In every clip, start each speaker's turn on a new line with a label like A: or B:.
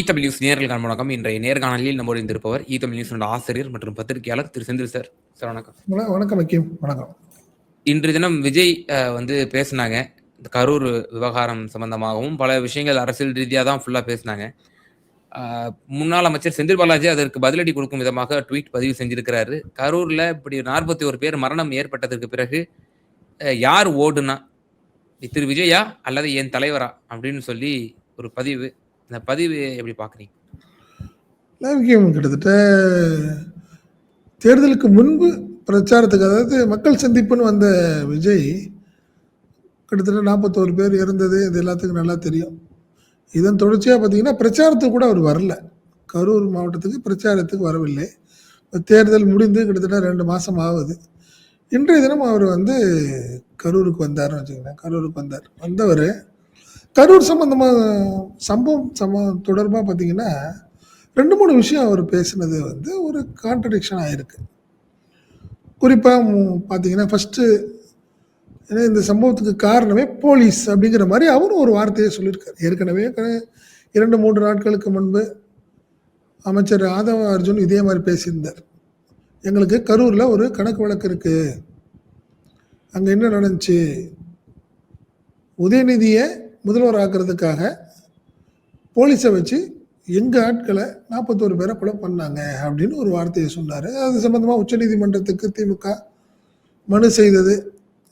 A: Tamil news நேயர்களுக்கான வணக்கம். இன்றைய நேர்காணலில் நம்மோடு இருந்திருப்பவர் தமிழ் நியூஸோட ஆசிரியர் மற்றும் பத்திரிகையாளர் திரு செந்தில் சார். சார் வணக்கம்.
B: வணக்கம் அக்கீம். வணக்கம்.
A: இன்றைய தினம் விஜய் வந்து பேசினாங்க. இந்த கரூர் விவகாரம் சம்பந்தமாகவும் பல விஷயங்கள் அரசியல் ரீதியாக தான் ஃபுல்லாக பேசினாங்க. முன்னாள் அமைச்சர் செந்தில் பாலாஜி அதற்கு பதிலடி கொடுக்கும் விதமாக ட்வீட் பதிவு செஞ்சிருக்கிறாரு. கரூர்ல இப்படி 41 பேர் மரணம் ஏற்பட்டதற்கு பிறகு யார் ஓடுனா திரு விஜயா அல்லது என் தலைவரா அப்படின்னு சொல்லி ஒரு பதிவு. இந்த பதிவு எப்படி பாக்குறீங்க?
B: கிட்டத்தட்ட தேர்தலுக்கு முன்பு பிரச்சாரத்துக்கு, அதாவது மக்கள் சந்திப்புன்னு வந்த விஜய் கிட்டத்தட்ட 41 பேர் இறந்தது இது எல்லாத்துக்கும் நல்லா தெரியும். இதன் தொடர்ச்சியாக பார்த்தீங்கன்னா பிரச்சாரத்துக்கு கூட அவர் வரல. கரூர் மாவட்டத்துக்கு பிரச்சாரத்துக்கு வரவில்லை. தேர்தல் முடிந்து கிட்டத்தட்ட 2 மாதம் ஆகுது. இன்றைய தினம் அவர் வந்து கரூருக்கு வந்தார்னு வச்சுக்கோங்களேன். கரூருக்கு வந்தவர் கரூர் சம்பந்தமாக சம்பவம் தொடர்பாக பார்த்தீங்கன்னா 2-3 விஷயம் அவர் பேசினது வந்து ஒரு கான்ட்ரடிக்ஷன் ஆகிருக்கு. குறிப்பாக பார்த்தீங்கன்னா ஃபஸ்ட்டு இந்த சம்பவத்துக்கு காரணமே போலீஸ் அப்படிங்கிற மாதிரி அவரும் ஒரு வார்த்தையை சொல்லியிருக்காரு. ஏற்கனவே 2-3 நாட்களுக்கு முன்பு அமைச்சர் ஆதவ அர்ஜுன் இதே மாதிரி பேசியிருந்தார். எங்களுக்கு கரூரில் ஒரு கணக்கு வழக்கு இருக்குது, அங்கே என்ன நடந்துச்சு, உதயநிதியை முதல்வர் ஆக்கிறதுக்காக போலீஸை வச்சு எங்கள் ஆட்களை 41 பேரை கொலை பண்ணாங்க அப்படின்னு ஒரு வார்த்தையை சொன்னார். அது சம்மந்தமாக உச்சநீதிமன்றத்துக்கு திமுக மனு செய்தது,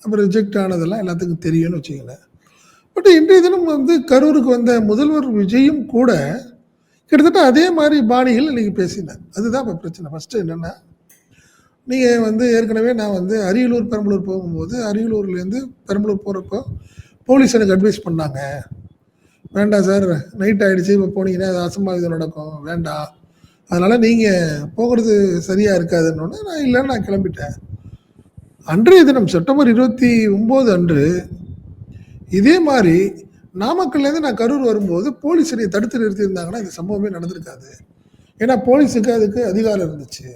B: அப்புறம் ரிஜெக்ட் ஆனதெல்லாம் எல்லாத்துக்கும் தெரியும்னு வச்சுக்கோங்களேன். பட் இன்றைய தினம் வந்து கரூருக்கு வந்த முதல்வர் விஜயும் கூட கிட்டத்தட்ட அதே மாதிரி பாணிகள் இன்றைக்கி பேசினார். அதுதான் இப்போ பிரச்சனை. ஃபஸ்ட்டு என்னென்னா, நீங்கள் வந்து ஏற்கனவே நான் வந்து பெரம்பலூர் போகும்போது அரியலூர்லேருந்து பெரம்பலூர் போகிறப்போ போலீஸ் எனக்கு அட்வைஸ் பண்ணாங்க, வேண்டாம் சார் நைட் ஆகிடுச்சு, இப்போ போனீங்கன்னா அது அசம்பாவிதம் நடக்கும், வேண்டாம், அதனால் நீங்கள் போகிறது சரியாக இருக்காதுன்னு. நான் இல்லைன்னு நான் கிளம்பிட்டேன். அன்றைய தினம் செப்டம்பர் 29 அன்று இதே மாதிரி நாமக்கல்லேருந்து நான் கரூர் வரும்போது போலீஸ் என்னை தடுத்து நிறுத்தியிருந்தாங்கன்னா இந்த சம்பவமே நடந்திருக்காது. ஏன்னா போலீஸுக்கு அதுக்கு அதிகாரம் இருந்துச்சு.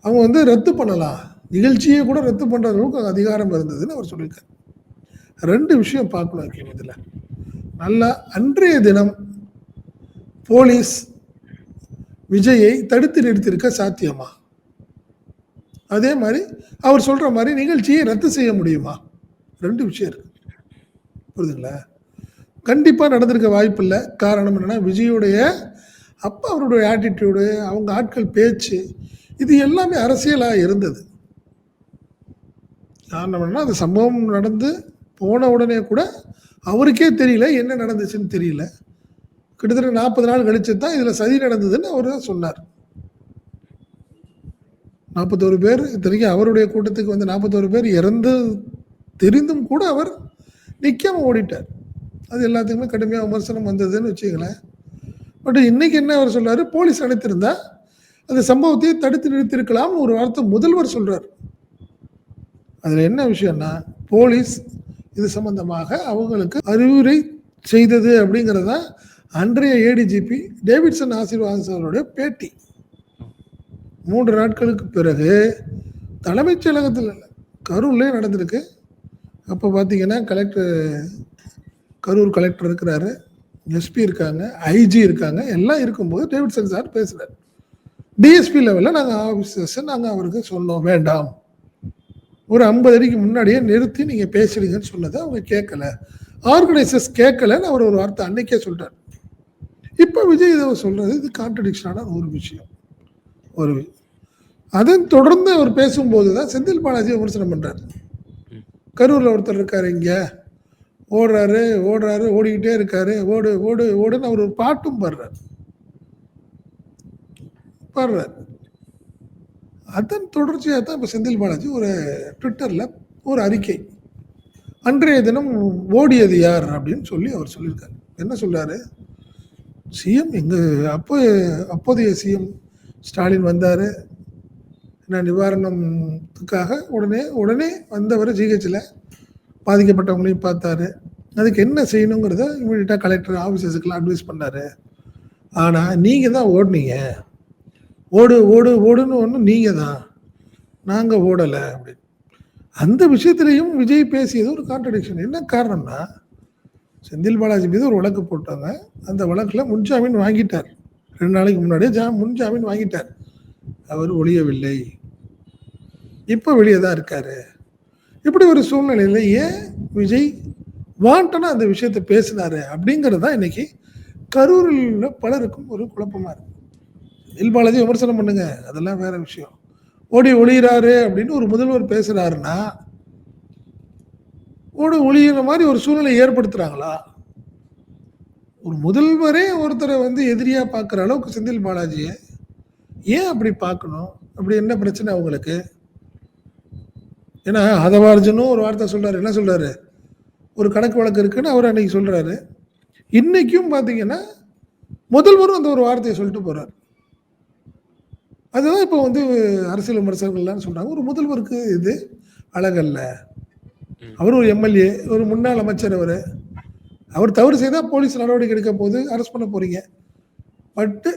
B: அவங்க வந்து ரத்து பண்ணலாம், நிகழ்ச்சியை கூட ரத்து பண்ணுற அளவுக்கு அதிகாரம் இருந்ததுன்னு அவர் சொல்லியிருக்காரு. 2 விஷயம் பார்க்கணும் இதில். நல்லா அன்றைய தினம் போலீஸ் விஜயை தடுத்து நிறுத்தியிருக்க சாத்தியமா? அதே மாதிரி அவர் சொல்ற மாதிரி நிகழ்ச்சியை ரத்து செய்ய முடியுமா? 2 விஷயம் இருக்கு, புரியுதுங்களா? கண்டிப்பாக நடந்திருக்க வாய்ப்பு இல்லை. காரணம் என்னன்னா, விஜயுடைய அப்போ அவருடைய ஆட்டிடியூடு, அவங்க ஆட்கள் பேச்சு, இது எல்லாமே அரசியலாக இருந்தது. காரணம் என்னன்னா, அந்த சம்பவம் நடந்து போன உடனே கூட அவருக்கே தெரியல என்ன நடந்துச்சுன்னு தெரியல. கிட்டத்தட்ட 40 நாள் கழிச்சு தான் இதில் சதி நடந்ததுன்னு அவர் சொன்னார். 41 பேர், இத்தனைக்கும் அவருடைய கூட்டத்துக்கு வந்து 41 பேர் இறந்து தெரிந்தும் கூட அவர் நிற்காம ஓடிட்டார். அது எல்லாத்துக்குமே கடுமையாக விமர்சனம் வந்ததுன்னு வச்சுங்களேன். பட் இன்னைக்கு என்ன அவர் சொல்றாரு, போலீஸ் அனுப்பியிருந்தா அந்த சம்பவத்தை தடுத்து நிறுத்திருக்கலாம்னு ஒரு வார்த்தை முதல்வர் சொல்றார். அதில் என்ன விஷயம்னா, போலீஸ் இது சம்பந்தமாக அவங்களுக்கு அறிவுரை செய்தது அப்படிங்கிறத அன்றைய ஏடிஜிபி டேவிட்சன் ஆசீர்வாதனுடைய பேட்டி. 3 நாட்களுக்கு பிறகு தலைமைச் செயலகத்தில் கரூர்லேயே நடந்திருக்கு. அப்போ பார்த்தீங்கன்னா கரூர் கலெக்டர் இருக்கிறாரு, எஸ்பி இருக்காங்க, ஐஜி இருக்காங்க, எல்லாம் இருக்கும்போது டேவிட்சன் சார் பேசுகிறார். டிஎஸ்பி லெவலில் நாங்கள் ஆஃபீஸர்ஸை நாங்கள் அவருக்கு சொன்னோம், வேண்டாம், ஒரு 50 அடிக்கு முன்னாடியே நிறுத்தி நீங்கள் பேசுறீங்கன்னு சொன்னதை அவங்க கேட்கல, ஆர்கனைசர்ஸ் கேட்கலன்னு அவர் ஒரு வார்த்தை அன்னைக்கே சொல்கிறார். இப்போ விஜய் இதை சொல்கிறது இது கான்ட்ரடிக்ஷனான ஒரு விஷயம். அதன் தொடர்ந்து அவர் பேசும்போது தான் செந்தில் பாலாஜி விமர்சனம் பண்ணுறாரு. கரூரில் ஒருத்தர் இருக்காரு, இங்கே ஓடுறாரு ஓடிக்கிட்டே இருக்காரு, ஓடு ஓடு ஓடுன்னு அவர் ஒரு பாட்டும் பாடுறார். அதன் தொடர்ச்சியாக தான் இப்போ செந்தில் பாலாஜி ஒரு ட்விட்டரில் ஒரு அறிக்கை, அன்றைய தினம் ஓடியது யார் அப்படின்னு சொல்லி அவர் சொல்லியிருக்காரு. என்ன சொல்றாரு, சிஎம் அப்போதைய சிஎம் ஸ்டாலின் வந்தார், என்ன நிவாரணத்துக்காக உடனே வந்தவர் ஜிஹெச்சில் பாதிக்கப்பட்டவங்களையும் பார்த்தாரு, அதுக்கு என்ன செய்யணுங்கிறத இமீடியட்டாக கலெக்டர் ஆஃபீஸர்ஸுக்கெல்லாம் அட்வைஸ் பண்ணார். ஆனால் நீங்கள் தான் ஓடுனீங்க, ஓடுன்னு ஒன்று நீங்கள் தான், நாங்கள் ஓடலை அப்படின்னு. அந்த விஷயத்துலையும் விஜய் பேசியது ஒரு கான்ட்ரடிக்ஷன். என்ன காரணம்னா, செந்தில் பாலாஜி மீது ஒரு வழக்கு போட்டாங்க. அந்த வழக்குல முன்ஜாமீன் வாங்கிட்டார். 2 நாளைக்கு முன்னாடியே முன்ஜாமீன் வாங்கிட்டார். அவர் ஒழியவில்லை. இப்ப வெளியே தான் இருக்காரு. இப்படி ஒரு சூழ்நிலையில ஏன் விஜய் வாண்டனா அந்த விஷயத்தை பேசினாரு அப்படிங்கிறது தான் இன்னைக்கு கரூரில் உள்ள பலருக்கும் ஒரு குழப்பமா இருக்கு. செந்தில் பாலாஜி விமர்சனம் பண்ணுங்க, அதெல்லாம் வேற விஷயம். ஓடி ஒளியிறாரு அப்படின்னு ஒரு முதல்வர் பேசுறாருன்னா ஓடி ஒளியிற மாதிரி ஒரு சூழ்நிலை ஏற்படுத்துறாங்களா? ஒரு முதல்வரே ஒருத்தரை வந்து எதிரியா பார்க்குற அளவுக்கு செந்தில் பாலாஜியை ஏன் அப்படி பார்க்கணும்? அப்படி என்ன பிரச்சனை அவங்களுக்கு? ஏன்னா ஆதவார்ஜுனும் ஒரு வார்த்தை சொல்றாரு. என்ன சொல்றாரு? ஒரு கணக்கு வழக்கு இருக்குன்னு அவர் அன்னைக்கு சொல்றாரு. இன்னைக்கும் பார்த்தீங்கன்னா முதல்வரும் அந்த ஒரு வார்த்தையை சொல்லிட்டு போறாரு. அதுதான் இப்போ வந்து அரசியல் விமர்சகர்கள்லாம் சொல்றாங்க, ஒரு முதல்வருக்கு இது அழகல்ல. அவர் ஒரு எம்எல்ஏ, ஒரு முன்னாள் அமைச்சர். அவர் தவறு செய்தால் போலீஸ் நடவடிக்கை எடுக்க போது அரெஸ்ட் பண்ண போறீங்க. பட்டு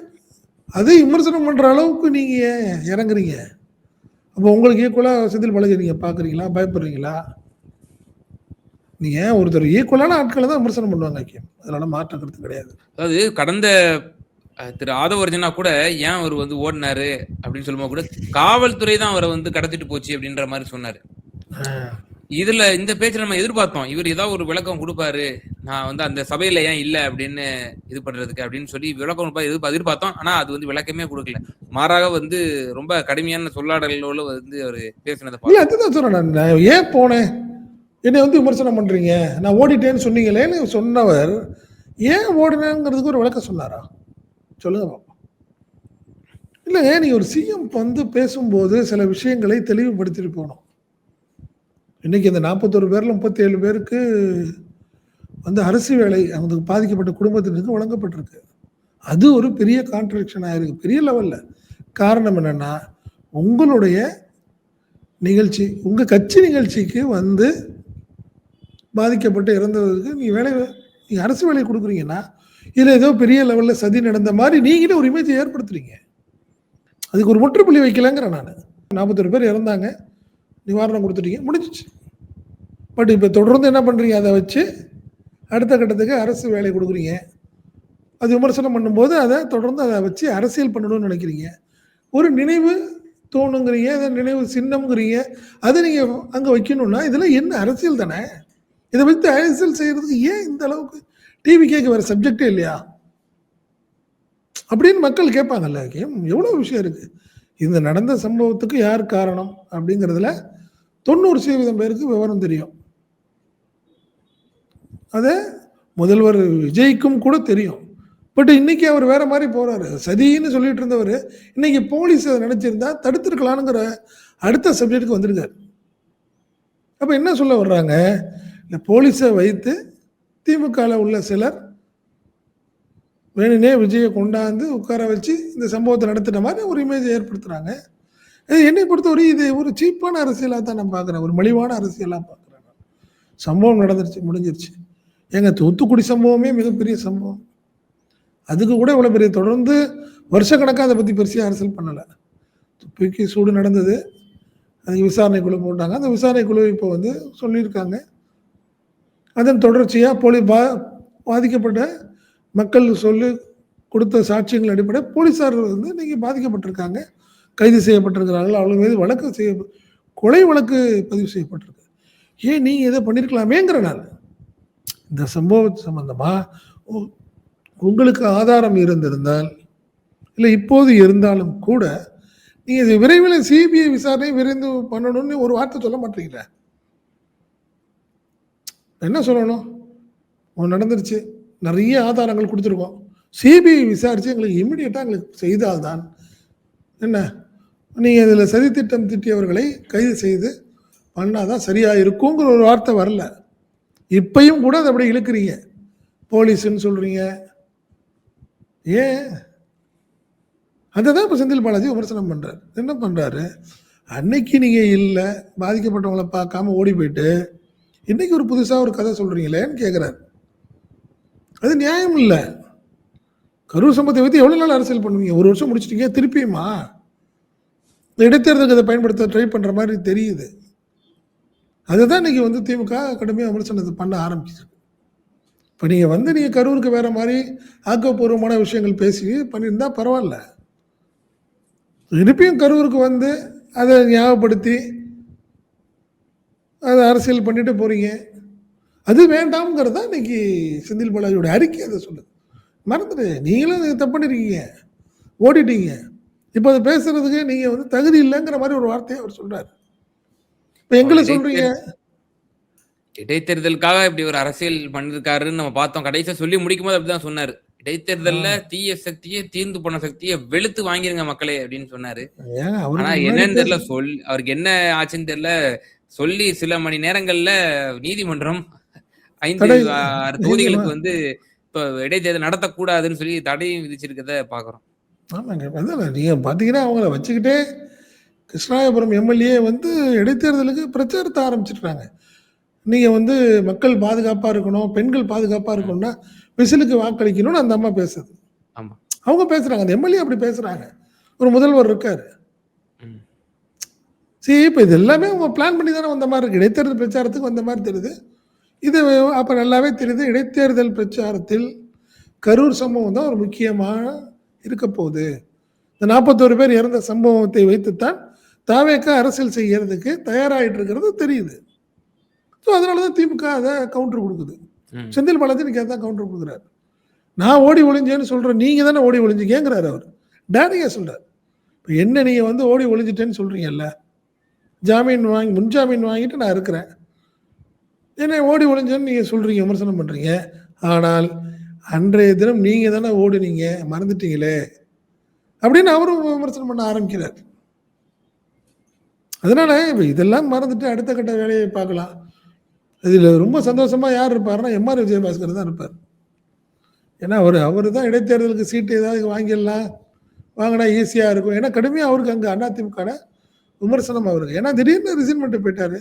B: அதை விமர்சனம் பண்ற அளவுக்கு நீங்க ஏன் இறங்குறீங்க? அப்போ உங்களுக்கு ஈக்குவலா செந்தில் பாலாஜி நீங்க பாக்குறீங்களா? பயப்படுறீங்களா? நீங்க ஒருத்தர் ஈக்குவலான ஆட்களை தான் விமர்சனம் பண்ணுவாங்க. அதனால மாற்ற கருத்து கிடையாது.
A: அதாவது கடந்த திரு ஆதவர்ஜனா கூட ஏன் அவர் வந்து ஓடினாரு அப்படின்னு சொல்லும்போது கூட காவல்துறை தான் அவரை வந்து கடத்திட்டு போச்சு அப்படின்ற மாதிரி சொன்னாரு. இதுல இந்த பேச்சு நம்ம எதிர்பார்த்தோம், இவர் ஏதாவது ஒரு விளக்கம் கொடுப்பாரு, நான் வந்து அந்த சபையில ஏன் இல்ல அப்படின்னு இது பண்றதுக்கு அப்படின்னு சொல்லி விளக்கம் எதிர்பார்த்தோம். ஆனா அது வந்து விளக்கமே கொடுக்கல. மாறாக வந்து ரொம்ப கடுமையான சொல்லாடல்களோட வந்து அவர் பேசினதை
B: அதுதான் சொல்றேன். நான் ஏன் போனேன், என்னை வந்து விமர்சனம் பண்றீங்க, நான் ஓடிட்டேன்னு சொன்னீங்களேன்னு சொன்னவர் ஏன் ஓடினேங்கிறதுக்கு ஒரு விளக்கம் சொன்னாரா? சொல்லுங்க பாப்பா. இல்லைங்க, நீங்க ஒரு சிஎம் வந்து பேசும்போது சில விஷயங்களை தெளிவுபடுத்திட்டு போகணும். இன்னைக்கு இந்த 41 பேர்ல 37 பேருக்கு வந்து அரசு வேலை அவங்களுக்கு பாதிக்கப்பட்ட குடும்பத்தினருக்கு வழங்கப்பட்டிருக்கு. அது ஒரு பெரிய கான்ட்ரடிக்ஷன் ஆயிருக்கு, பெரிய லெவல்ல. காரணம் என்னன்னா, உங்களுடைய நிகழ்ச்சி, உங்க கட்சி நிகழ்ச்சிக்கு வந்து பாதிக்கப்பட்டு இறந்தவருக்கு நீங்க அரசு வேலை கொடுக்குறீங்கன்னா, இதுல ஏதோ பெரிய லெவல்ல சதி நடந்த மாதிரி நீங்களே ஒரு இமேஜை ஏற்படுத்துறீங்க. அதுக்கு ஒரு முற்றுப்புள்ளி வைக்கலங்கிறேன் நான். 41 பேர் இறந்தாங்க, நிவாரணம் கொடுத்துட்டீங்க, முடிஞ்சிச்சு. பட் இப்போ தொடர்ந்து என்ன பண்ணுறீங்க, அதை வச்சு அடுத்த கட்டத்துக்கு அரசு வேலை கொடுக்குறீங்க. அது விமர்சனம் பண்ணும்போது அதை தொடர்ந்து அதை வச்சு அரசியல் பண்ணணும்னு நினைக்கிறீங்க. ஒரு நினைவு தோணுங்கிறீங்க, அதை நினைவு சின்னம்ங்கிறீங்க, அதை நீங்கள் அங்கே வைக்கணும்னா இதில் என்ன அரசியல் தானே. இதை வைத்து அரசியல் செய்கிறதுக்கு ஏன் இந்த அளவுக்கு டிவி கேட்க வேறு சப்ஜெக்டே இல்லையா அப்படின்னு மக்கள் கேட்பாங்கல்ல. எவ்வளோ விஷயம் இருக்குது. இந்த நடந்த சம்பவத்துக்கு யார் காரணம் அப்படிங்கிறதுல 90% பேருக்கு விவரம் தெரியும். அதை முதல்வர் விஜய்க்கும் கூட தெரியும். பட் இன்னைக்கு அவர் வேற மாதிரி போறாரு. சதின்னு சொல்லிட்டு இருந்தவர் இன்னைக்கு போலீஸ் அதை நினைச்சிருந்தா தடுத்திருக்கலாம்ங்கிற அடுத்த சப்ஜெக்டுக்கு வந்திருக்காரு. அப்ப என்ன சொல்ல வர்றாங்க, இந்த போலீஸை வைத்து திமுகவில் உள்ள சிலர் வேணுனே விஜயை கொண்டாந்து உட்கார வச்சு இந்த சம்பவத்தை நடத்தின மாதிரி ஒரு இமேஜை ஏற்படுத்துறாங்க. என்னை பொறுத்தவரை இது ஒரு சீப்பான அரசியலாக தான் நான் பார்க்குறேன், ஒரு மலிவான அரசியலாக பார்க்குறேன். சம்பவம் நடந்துருச்சு, முடிஞ்சிருச்சு. எங்க தூத்துக்குடி சம்பவமே மிகப்பெரிய சம்பவம். அதுக்கு கூட இவ்வளோ பெரிய தொடர்ந்து வருஷக்கணக்காக அதை பற்றி பெருசாக அரசியல் பண்ணலை. துப்பாக்கி சூடு நடந்தது, அதுக்கு விசாரணை குழு போட்டாங்க. அந்த விசாரணை குழு இப்போ வந்து சொல்லியிருக்காங்க. அதன் தொடர்ச்சியாக பாதிக்கப்பட்ட மக்கள் சொல்லி கொடுத்த சாட்சியங்கள் அடிப்படையில் போலீஸார் வந்து இன்னைக்கு பாதிக்கப்பட்டிருக்காங்க, கைது செய்யப்பட்டிருக்கிறார்கள். அவங்க மீது கொலை வழக்கு பதிவு செய்யப்பட்டிருக்கு. ஏன் நீங்கள் இதை பண்ணியிருக்கலாமேங்கிற நான் இந்த சம்பவத்து சம்பந்தமாக உங்களுக்கு ஆதாரம் இருந்திருந்தால், இல்லை இப்போது இருந்தாலும் கூட நீங்கள் இது விரைவில் சிபிஐ விசாரணை விரைந்து பண்ணணும்னு ஒரு வார்த்தை சொல்ல மாட்டீங்களா? என்ன சொல்லணும், நடந்துருச்சு, நிறைய ஆதாரங்கள் கொடுத்துருக்கோம், சிபிஐ விசாரித்து எங்களுக்கு இம்மிடியட்டாக எங்களுக்கு செய்தால்தான் என்ன, நீங்கள் இதில் சதித்திட்டம் திட்டியவர்களை கைது செய்து பண்ணாதான் சரியாக இருக்குங்கிற ஒரு வார்த்தை வரல. இப்பையும் கூட அதை அப்படி இழுக்கிறீங்க, போலீஸ்ன்னு சொல்கிறீங்க. ஏன் அதை தான் இப்போ செந்தில் பாலாஜி விமர்சனம் பண்ணுறாரு. என்ன பண்ணுறாரு, அன்னைக்கு நீங்கள் இல்லை பாதிக்கப்பட்டவங்களை பார்க்காம ஓடி போயிட்டு இன்னைக்கு ஒரு புதுசாக ஒரு கதை சொல்கிறீங்களேன்னு கேட்குறாரு. அது நியாயம் இல்லை. கரூர் சம்பவத்தை வைத்து எவ்வளோ நாள் அரசியல் பண்ணுவீங்க? ஒரு வருஷம் முடிச்சிட்டீங்க, திருப்பியுமா இடைத்தேர்தலுக்கு அதை பயன்படுத்த ட்ரை பண்ணுற மாதிரி தெரியுது. அதுதான் இன்னைக்கு வந்து திமுக கடுமையாக விமர்சனத்தை பண்ண ஆரம்பிச்சிருக்கு. இப்போ நீங்கள் வந்து நீங்கள் கரூருக்கு வேற மாதிரி ஆக்கப்பூர்வமான விஷயங்கள் பேசி பண்ணியிருந்தா பரவாயில்ல. திருப்பியும் கரூருக்கு வந்து அதை ஞாபகப்படுத்தி அதை அரசியல் பண்ணிட்டு போறீங்க. அது வேண்டாம்ங்கிறது தான் இன்னைக்கு செந்தில் பாலாஜியோட அறிக்கை அதை சொல்லுது. மறந்துடு, நீங்களும் இது தப்பு பண்ணிருக்கீங்க, ஓடிட்டீங்க. இப்போ அதை பேசுறதுக்கு நீங்க வந்து தகுதி இல்லைங்கிற மாதிரி ஒரு வார்த்தையை அவர் சொல்றாரு. இப்போ
A: இப்போ
B: எங்களை சொல்றீங்க.
A: இடைத்தேர்தலுக்காக இப்படி ஒரு அரசியல் பண்ணிருக்காருன்னு நம்ம பார்த்தோம். கடைசியா சொல்லி முடிக்கும்போது அப்படிதான் சொன்னாரு. இடைத்தேர்தல்ல தீய சக்தியை தீர்ந்து போன சக்தியை வெளுத்து வாங்கிருங்க மக்களே அப்படின்னு சொன்னாரு.
B: ஏங்க
A: ஆனா
B: அவருக்கு முன்னாடி
A: என்னன்னு தெரியல, அவருக்கு என்ன ஆச்சுன்னு தெரியல. சொல்லி சில மணி நேரங்கள்ல நீதிமன்றம் 5,
B: தடை
A: 6 தொகுதிகளுக்கு வந்து இப்ப இடைத்தேர்தல் நடத்தக்கூடாதுன்னு சொல்லி தடையும் விதிச்சிருக்கத பாக்குறோம்.
B: ஆமாங்க. அதான் நீங்க பார்த்தீங்கன்னா அவங்கள வச்சுக்கிட்டே கிருஷ்ணாயபுரம் எம்எல்ஏ வந்து இடைத்தேர்தலுக்கு பிரச்சாரத்தை ஆரம்பிச்சிருக்காங்க. நீங்க வந்து மக்கள் பாதுகாப்பா இருக்கணும், பெண்கள் பாதுகாப்பா இருக்கணும்னா விசிலுக்கு வாக்களிக்கணும்னு அந்த அம்மா பேசுது.
A: ஆமா.
B: அவங்க பேசுறாங்க. அந்த எம்எல்ஏ அப்படி பேசுறாங்க. ஒரு முதல்வர் இருக்காரு.
A: ம்.
B: சரி, இப்ப இது எல்லாமே அவங்க பிளான் பண்ணி தானே வந்த மாதிரி இருக்கு. இடைத்தேர்தல் பிரச்சாரத்துக்கு வந்த மாதிரி தெரியுது. இது அப்ப நல்லாவே தெரியுது. இடைத்தேர்தல் பிரச்சாரத்தில் கரூர் சம்பவம் தான் ஒரு முக்கியமா இருக்க போகுது. இந்த 41 பேர் இறந்த சம்பவத்தை வைத்துத்தான் தாவேக அரசியல் செய்யறதுக்கு தயாராகிட்டு இருக்கிறது தெரியுது. ஸோ அதனால தான் திமுக அதை கவுண்டர் கொடுக்குது. செந்தில் பாலாஜி இன்னைக்கு அதான் கவுண்டர் கொடுக்குறாரு. நான் ஓடி ஒளிஞ்சேன்னு சொல்றேன், நீங்க தானே ஓடி ஒளிஞ்சிக்கங்கிறாரு அவர். டேனியா சொல்றாரு. இப்போ என்ன நீங்க வந்து ஓடி ஒளிஞ்சிட்டேன்னு சொல்றீங்கல்ல, முன்ஜாமீன் வாங்கிட்டு நான் இருக்கிறேன், என்ன ஓடி ஒளிஞ்சேன்னு நீங்க சொல்றீங்க, விமர்சனம் பண்றீங்க. ஆனால் அன்றைய தினம் நீங்க தானே ஓடுனீங்க, மறந்துட்டீங்களே அப்படின்னு அவரும் விமர்சனம் பண்ண ஆரம்பிக்கிறார். அதனால இப்போ இதெல்லாம் மறந்துட்டு அடுத்த கட்ட வேலையை பார்க்கலாம். இதில் ரொம்ப சந்தோஷமா யார் இருப்பாருன்னா எம்ஆர் விஜயபாஸ்கர் தான் இருப்பார். ஏன்னா அவர் தான் இடைத்தேர்தலுக்கு சீட்டு ஏதாவது வாங்கிடலாம், வாங்கினா ஈஸியாக இருக்கும். ஏன்னா கடுமையாக அவருக்கு அங்கே அதிமுக விமர்சனம் அவருக்கு. ஏன்னா திடீர்னு ரிசைன் பண்ணிட்டு போயிட்டாரு.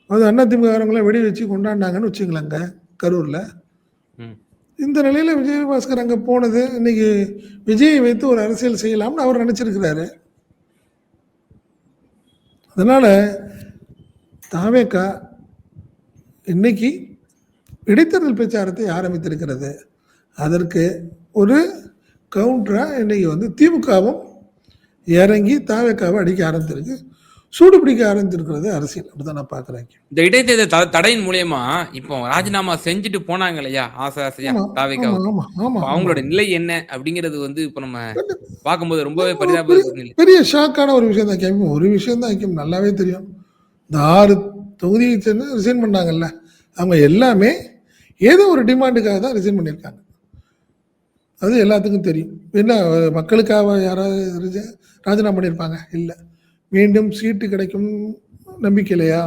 B: அது அதிமுககாரங்களாம் வெடி வச்சு கொண்டாடினாங்கன்னு வச்சுங்களேங்க கரூரில். இந்த நிலையில் விஜயபாஸ்கர் அங்கே போனது இன்னைக்கு விஜயை வைத்து ஒரு அரசியல் செய்யலாம்னு அவர் நினச்சிருக்கிறாரு. அதனால தாவேகா இன்னைக்கு இடைத்தேர்தல் பிரச்சாரத்தை ஆரம்பித்திருக்கிறது. அதற்கு ஒரு கவுண்டரா இன்னைக்கு வந்து திமுகவும் இறங்கி தாவேக்காவை அடிக்க ஆரம்பித்திருக்கு, சூடு பிடிக்க ஆரம்பித்திருக்கிறது அரசியல். அப்படிதான் நான் பார்க்குறேன். இந்த
A: இடைத்தேர்தல் தடையின் மூலியமா இப்போ ராஜினாமா செஞ்சுட்டு போனாங்க இல்லையா, ஆசையா தாவேக்கா, அவங்களோட நிலை என்ன அப்படிங்கிறது வந்து இப்போ நம்ம பார்க்கும்போது ரொம்பவே
B: பெரிய ஷாக்கான ஒரு விஷயம் தான் கேட்கும். ஒரு விஷயம் தான் கேட்கும், நல்லாவே தெரியும். இந்த 6 தொகுதியை சேர்ந்து ரிசைன் பண்ணாங்கல்ல, அவங்க எல்லாமே ஏதோ ஒரு டிமாண்டுக்காக தான் ரிசைன் பண்ணியிருக்காங்க. அது எல்லாத்துக்கும் தெரியும். என்ன மக்களுக்காக யாராவது ராஜினாமா பண்ணியிருப்பாங்க? இல்லை. மீண்டும் சீட்டு கிடைக்கும் நம்பிக்கை இல்லையா?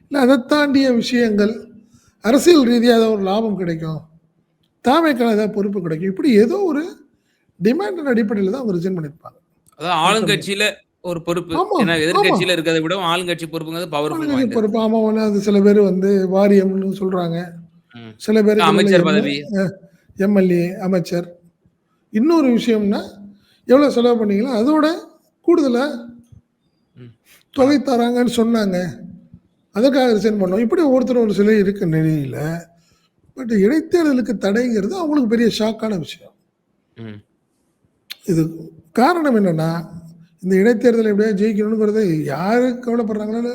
B: இல்லை அதை தாண்டிய விஷயங்கள், அரசியல் ரீதியாக ஏதாவது ஒரு லாபம் கிடைக்கும், தாவேக்கான ஏதாவது பொறுப்பு கிடைக்கும், இப்படி ஏதோ ஒரு டிமாண்டின் அடிப்படையில் தான் அவங்க ரிசைன் பண்ணியிருப்பாங்க.
A: அதான் ஆளுங்கட்சியில ஒரு பொறுப்பு. ஏன்னா எதிர்கட்சியில இருக்கிறதை விட ஆளுங்கட்சி பொறுப்புங்கிறது பவர்ஃபுல் பொறுப்பு.
B: ஆமா, அது சில பேர் வந்து வாரியம்னு சொல்றாங்க, சில பேர்
A: அமைச்சர் பதவி,
B: எம்எல்ஏ, அமைச்சர். இன்னொரு விஷயம்னா எவ்வளவு செலவு பண்ணீங்களோ அதோட கூடுதலா தொகை தராங்கன்னு சொன்னாங்க, அதற்காக ரிசைன் பண்ணோம். இப்படி ஒவ்வொருத்தரும் ஒரு சிலை இருக்க நிலையில பட் இடைத்தேர்தலுக்கு தடைங்கிறது அவங்களுக்கு பெரிய ஷாக்கான விஷயம். இது காரணம் என்னன்னா, இந்த இடைத்தேர்தல் எப்படியா ஜெயிக்கணுங்கிறது யாரு கவலைப்படுறாங்களோ,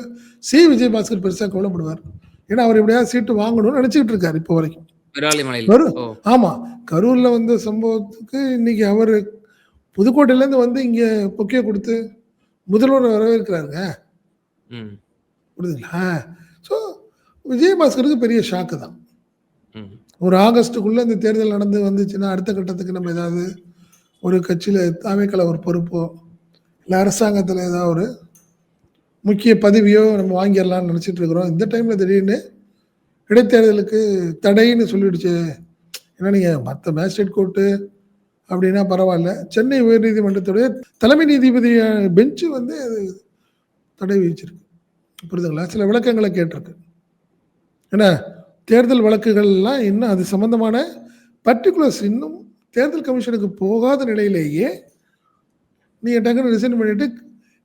B: விஜயபாஸ்கர் பெருசாக கவலைப்படுவார். ஏன்னா அவர் எப்படியா சீட்டு வாங்கணும்னு நினைச்சுக்கிட்டு இருக்காரு இப்போ வரைக்கும். ஆமா, கரூர்ல வந்த சம்பவத்துக்கு இன்னைக்கு அவர் புதுக்கோட்டையிலேருந்து வந்து இங்க பொக்கே கொடுத்து முதல்வர் வரவேற்கிறாருங்க. புரியுதுங்களா? ஸோ விஜயபாஸ்கருக்கு பெரிய ஷாக்கு தான். ஒரு ஆகஸ்டுக்குள்ள இந்த தேர்தல் நடந்து வந்துச்சுன்னா அடுத்த கட்டத்துக்கு நம்ம ஏதாவது ஒரு கட்சியில் தாவேக்கால ஒரு பொறுப்போ இல்லை அரசாங்கத்தில் ஏதாவது ஒரு முக்கிய பதவியோ நம்ம வாங்கிடலாம்னு நினச்சிட்டு இருக்கிறோம். இந்த டைமில் திடீர்னு இடைத்தேர்தலுக்கு தடைன்னு சொல்லிடுச்சு. ஏன்னா நீங்கள் மற்ற மேஜிஸ்ட்ரேட் கோர்ட்டு அப்படின்னா பரவாயில்ல, சென்னை உயர்நீதிமன்றத்துடைய தலைமை நீதிபதி பெஞ்சு வந்து அது தடை விதிச்சிருக்கு. புரியுதுங்களா? சில விளக்கங்களை கேட்டிருக்கு. ஏன்னா தேர்தல் வழக்குகள்லாம் இன்னும் அது சம்பந்தமான பர்டிகுலர்ஸ் இன்னும் தேர்தல் கமிஷனுக்கு போகாத நிலையிலேயே நீங்கள் டக்குன்னு ரிசைன் பண்ணிட்டு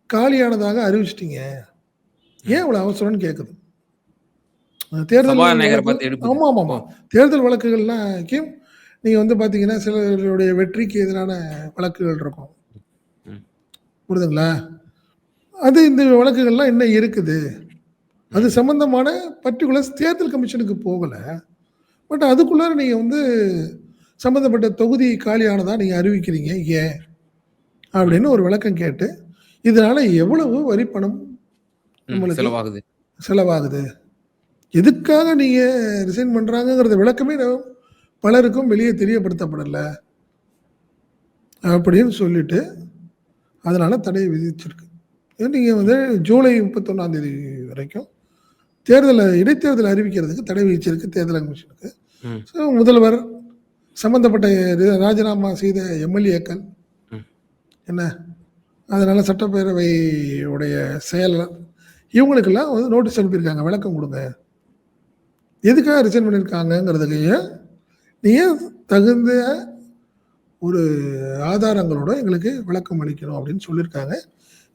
B: காலியானதாக அறிவிச்சிட்டீங்க, ஏன் இவ்வளோ அவசரம்னு கேட்குது. தேர்தல்
A: சபாநாயகரை
B: வழக்கு
A: பார்த்து எடுக்குது.
B: ஆமா, ஆமாமா.
A: ஓ!
B: தேர்தல் வழக்குகள்லாம் நீங்க வந்து பார்த்தீங்கன்னா, சிலருடைய வெற்றிக்கு எதிரான வழக்குகள் இருக்கும்.
A: ம்.
B: புரியுதுங்களா? அது இந்த வழக்குகள்லாம் இன்னும் இருக்குது. அது
A: ம்.
B: சம்பந்தமான பர்ட்டிகுலர்ஸ் தேர்தல் கமிஷனுக்கு போகல. பட் அதுக்குள்ளார நீங்க வந்து சம்பந்தப்பட்ட தொகுதி காலியானதா நீங்க அறிவிக்கிறீங்க. ஏன்?
A: ம்.
B: அப்படின்னு ஒரு விளக்கம் கேட்டு, இதனால எவ்வளவு வரி பணம்
A: ம்.
B: நம்மளுக்கு
A: செலவாகுது.
B: செலவாகுது? எதுக்காக நீங்க ரிசைன் பண்றாங்கங்கிறத விளக்கமே பலருக்கும் வெளியே தெரியப்படுத்தப்படல. அப்படின்னு சொல்லிட்டு, அதனால தடை விதிச்சிருக்கு. நீங்க வந்து ஜூலை 31ஆம் தேதி வரைக்கும் இடைத்தேர்தல் அறிவிக்கிறதுக்கு தடை விதிச்சிருக்கு தேர்தல் கமிஷனுக்கு.
A: ம்.
B: ஸோ முதல்வர், சம்பந்தப்பட்ட ராஜினாமா செய்த எம்எல்ஏக்கள்
A: ம்.
B: என்ன, அதனால சட்டப்பேரவையுடைய செயலர் இவங்களுக்கெல்லாம் வந்து நோட்டீஸ் அனுப்பியிருக்காங்க. விளக்கம் கொடுங்க. எதுக்காக ரிசைன் பண்ணியிருக்காங்கங்கிறதுக்கு நீங்க தகுந்த ஒரு ஆதாரங்களோட எங்களுக்கு விளக்கம் அளிக்கணும் அப்படின்னு சொல்லியிருக்காங்க.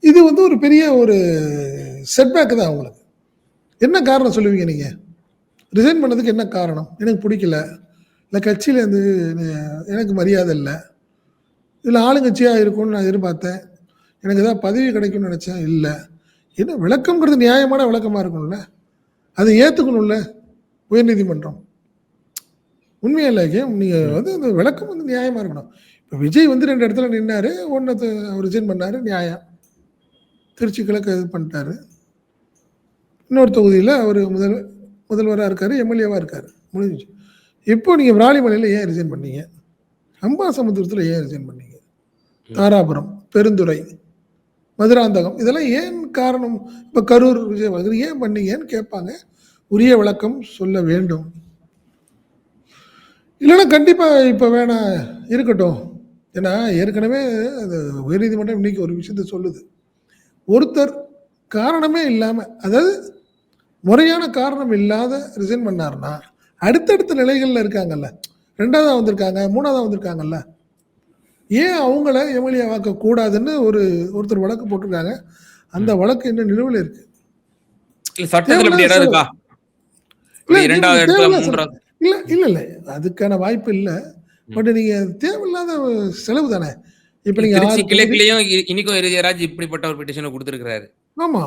B: இது வந்து ஒரு பெரிய ஒரு செட்பேக் தான் அவங்களுக்கு. என்ன காரணம் சொல்லுவீங்க நீங்க? ரிசைன் பண்ணதுக்கு என்ன காரணம்? எனக்கு பிடிக்கல. இல்ல கட்சியில இருந்து எனக்கு மரியாதை இல்ல. இல்ல ஆளுங்கட்சியா இருக்கும்னு நான் எதிர்பார்த்தேன். எனக்கு ஏதாவது பதவி கிடைக்கும்னு நினைச்சேன். இல்ல. என்ன விளக்கம்ங்கிறது நியாயமான விளக்கமா இருக்கணும்ல. அதை ஏத்துக்கணும்ல உயர்நீதிமன்றம். உண்மையா இல்ல நீங்க
A: ம்.
B: வந்து அந்த விளக்கம் வந்து நியாயமா இருக்கணும். இப்ப விஜய் வந்து 2 இடத்துல நின்னாரு. ரிசைன் பண்ணாரு நியாயம். திருச்சி கிழக்கு இது பண்ணிட்டாரு. இன்னொரு தொகுதியில அவரு முதல்வரா இருக்காரு, எம்எல்ஏவா இருக்காரு. முடிஞ்சுச்சு. இப்போ நீங்க விராலிமலையில ஏன் ரிசைன் பண்ணீங்க? அம்பாசமுத்திரத்துல ஏன் ரிசைன் பண்ணீங்க?
A: ம்.
B: தாராபுரம், பெருந்துறை, மதுராந்தகம் இதெல்லாம் ஏன் காரணம்? இப்ப கரூர் விஜய் ஏன் பண்ணீங்கன்னு கேட்பாங்க. உரிய விளக்கம் சொல்ல வேண்டும். இல்லைன்னா கண்டிப்பா இப்ப வேணாம் இருக்கட்டும். ஏன்னா ஏற்கனவே அது உயர்நீதிமன்றம் இன்னைக்கு ஒரு விஷயத்த சொல்லுது. ஒருத்தர் காரணமே இல்லாம, அதாவது முறையான காரணம் இல்லாத ரிசைன் பண்ணாருன்னா, அடுத்தடுத்த நிலைகள்ல இருக்காங்கல்ல. 2வதா வந்திருக்காங்க, 3வதா வந்திருக்காங்கல்ல. ஏன் அவங்கள எம்எல்ஏ ஆக்க கூடாதுன்னு ஒருத்தர் வழக்கு போட்டிருக்காங்க. அந்த
A: ம்.
B: வழக்கு இன்னும் நிலுவையில இருக்கு.
A: இல்ல சட்டத்துல இப்படி
B: தேவையில்லாத
A: இடம்
B: செலவு.
A: இருக்கா?
B: இல்ல
A: இப்படி 2வது இடத்துல
B: தேவையில்லாத செலவு.
A: 3வது
B: இல்ல
A: ம்.
B: இல்ல இல்ல. அதுக்கான வாய்ப்பு இல்ல.
A: ம்.
B: பட் நீங்க தேவையில்லாத செலவு தானே. இப்ப
A: இல்ல
B: நீங்க
A: திருச்சி
B: 6 தொகுதி
A: கிழக்குலயும் இன்னிக்கும் எரிஜயராஜ் இப்படிப்பட்ட ஒரு பெட்டிஷன குடுத்திருக்கிறாரு.
B: ஆமா.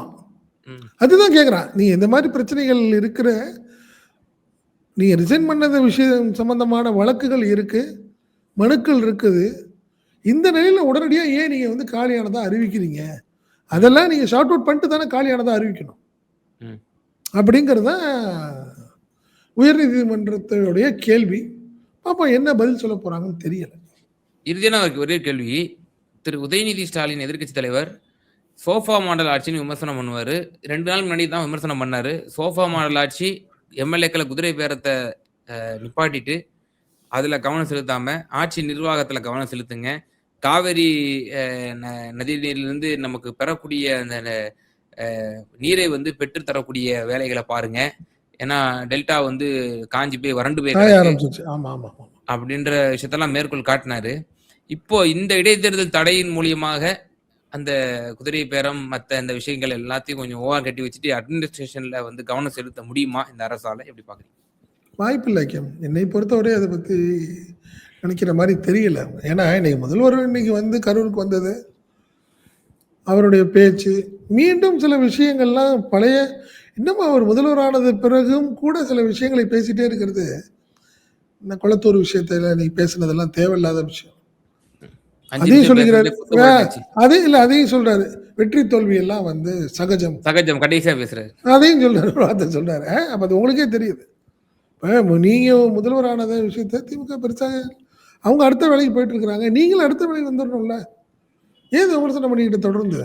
A: ம்.
B: அதுதான் கேட்கிறேன். நீங்க இந்த மாரி பிரச்சனைகள் இருக்கிற நீங்க ரிசைன் பண்ணது விஷயம் சம்பந்தமான வழக்குகள் இருக்கு. மனுக்கள் இருக்குது. இந்த நிலையில உடனடியா ஏன் நீங்க வந்து காலியானதா அறிவிக்கிறீங்க?
A: ம்.
B: அதெல்லாம் நீங்க ஷார்ட் அவுட் பண்ணிட்டு தானே காலியானதா அறிவிக்கணும்.
A: ம்.
B: அப்படிங்கிறது தான் உயர்நீதிமன்றத்துடைய கேள்வி. பாப்போம் என்ன பதில் சொல்லப் போறாங்கன்னு தெரியல.
A: இறுதியான ஒரே கேள்வி. திரு உதயநிதி ஸ்டாலின் எதிர்க்கட்சி தலைவர், சோஃபா மாடல் ஆட்சின்னு விமர்சனம் பண்ணுவாரு. 2 நாள் முன்னாடி தான் விமர்சனம் பண்ணாரு. சோஃபா மாடல் ஆட்சி எம்எல்ஏக்கள குதிரை பேரத்த நிப்பாட்டிட்டு, அதுல கவனம் செலுத்தாம, ஆட்சி நிர்வாகத்துல கவனம் செலுத்துங்க. காவிரி அ ந நதிநீரிலிருந்து நமக்கு பெறக்கூடிய அந்த அ நீரை வந்து பெற்று தரக்கூடிய வேலைகள பாருங்க. ஏன்னா, டெல்டா வந்து காஞ்சு போய் வறண்டு போய்
B: காய
A: கிடக்கு.
B: ஆரம்பிச்சுருச்சு. ஆமா, ஆமா, ஆமா.
A: அப்படின்ற விஷயத்தெல்லாம் மேற்கோள் காட்டினாரு. இப்போ இந்த இடைத்தேர்தல் தடையின் மூலியமாக அந்த குதிரை பேரம், மத்த இந்த விஷயங்கள் எல்லாத்தையும் கொஞ்சம் ஓரம் கட்டி வச்சுட்டு அட்மினிஸ்ட்ரேஷன்ல வந்து கவனம் செலுத்த முடியுமா இந்த அரசால? எப்படி பார்க்குறீங்க?
B: வாய்ப்பில்ல என்னை பொறுத்தவரை அத பத்தி நினைக்கிற மாரி தெரியல. ஏன்னா இன்னைக்கு முதல்வர் இன்னைக்கு வந்து கரூருக்கு வந்தது. அவருடைய பேச்சு, மீண்டும் சில விஷயங்கள்லாம் இன்னமும் அவர் முதல்வர் ஆனது பிறகும் கூட சில விஷயங்களை பேசிட்டே இருக்கிறது, இந்த கொளத்தூர் விஷயத்துல நீ பேசினதெல்லாம் தேவையில்லாத விஷயம்.
A: 5
B: அதையும்
A: நிமிஷம்
B: சொல்லிக்கிறாரு.
A: பேசுனதே குத்த வழக்காச்சு.
B: அதையும் சொல்றாரு. வெற்றி தோல்வி எல்லாம் வந்து சகஜம்.
A: சகஜம் கடைசியா பேசுறாரு.
B: அதையும் சொல்றாரு. ஒரு வார்த்தை சொல்றாரு. அப்ப அது உங்களுக்கே தெரியுது. இப்ப நீங்க முதல்வர் ஆனத விஷயத்த திமுக பெருசா அவங்க அடுத்த வேலைக்கு போயிட்டு இருக்கிறாங்க. நீங்களும் அடுத்த வேலைக்கு வந்துரணும்ல. ஏன் இத விமர்சனம் பண்ணிக்கிட்டு தொடர்ந்து?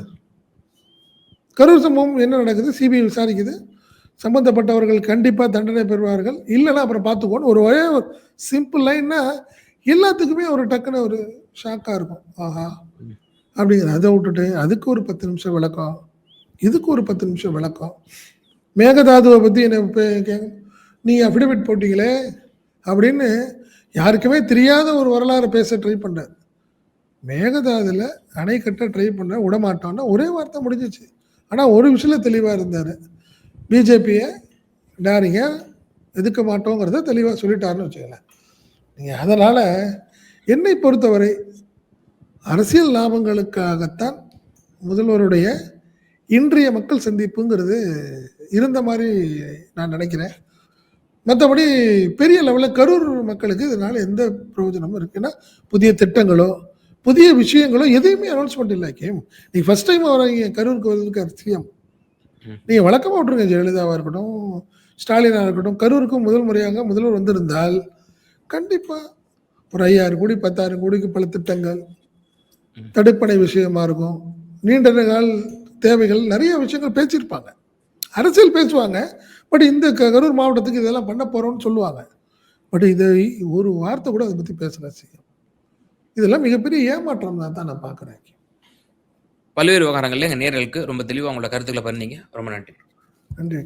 B: கரூர் சம்பவம் என்ன நடக்குது? சிபிஐ விசாரிக்குது. சம்பந்தப்பட்டவர்கள் கண்டிப்பா தண்டனை பெறுவார்கள். இல்லன்னா அப்புறம் பார்த்துக்கோன்னு ஒரே ஒரு சிம்பிள் லைன்னா எல்லாத்துக்குமே ஒரு டக்குனு ஒரு ஷாக்கா இருக்கும். ஆஹா!
A: ம்.
B: அப்படிங்கிற அத விட்டுட்டு அதுக்கு ஒரு 10 நிமிஷம் விளக்கம். இதுக்கு ஒரு 10 நிமிஷம் விளக்கம். மேகதாதுவ பத்தி என்ன நீங்க அஃபிடவிட் போட்டீங்களே அப்படின்னு யாருக்குமே தெரியாத ஒரு வரலாற பேச ட்ரை பண்றாரு. மேகதாதுல அணை கட்ட ட்ரை பண்ண விடமாட்டோம்னா ஒரே வார்த்தை முடிஞ்சிச்சு. ஆனா ஒரு விஷயத்துல தெளிவா இருந்தாரு. பிஜேபிய நாரிங்க எதுக்க மாட்டோங்கிறத தெளிவாக சொல்லிட்டாருன்னு வச்சுக்கலாம். நீங்கள் அதனால் என்னை பொறுத்தவரை அரசியல் லாபங்களுக்காகத்தான் முதல்வருடைய இன்றைய மக்கள் சந்திப்புங்கிறது இருந்த மாதிரி நான் நினைக்கிறேன். மற்றபடி பெரிய லெவலில் கரூர் மக்களுக்கு இதனால் எந்த பிரயோஜனமும் இருக்குன்னா, புதிய திட்டங்களோ புதிய விஷயங்களோ எதையுமே அனௌன்ஸ்மெண்ட் இல்லை. நீங்கள் ஃபஸ்ட் டைம் வரீங்க கரூருக்கு வருவதற்கு சிஎம், நீங்கள் வழக்கமாக விட்ருங்க. ஜெயலலிதாவாக இருக்கட்டும், ஸ்டாலினாக இருக்கட்டும், கரூருக்கும் முதல் முறையாக முதல்வர் வந்திருந்தால் கண்டிப்பாக ஒரு 5000 கோடி 10,000 கோடிக்கு பல திட்டங்கள், தடுப்பணை விஷயமா இருக்கும், நீண்ட நாள் தேவைகள், நிறைய விஷயங்கள் பேசியிருப்பாங்க. அரசியல் பேசுவாங்க. பட் இந்த கரூர் மாவட்டத்துக்கு இதெல்லாம் பண்ண போகிறோம்னு சொல்லுவாங்க. பட் இதை ஒரு வார்த்தை கூட அதை பற்றி பேசல சிஎம். இதெல்லாம் மிகப்பெரிய ஏமாற்றம் தான் நான் பார்க்குறேன்.
A: பல்வேறு விவகாரங்கள்ல எங்க நேயர்களுக்கு ரொம்ப தெளிவா உங்களோட கருத்துக்களை பகிர்ந்தீங்க. ரொம்ப நன்றி.
B: நன்றி.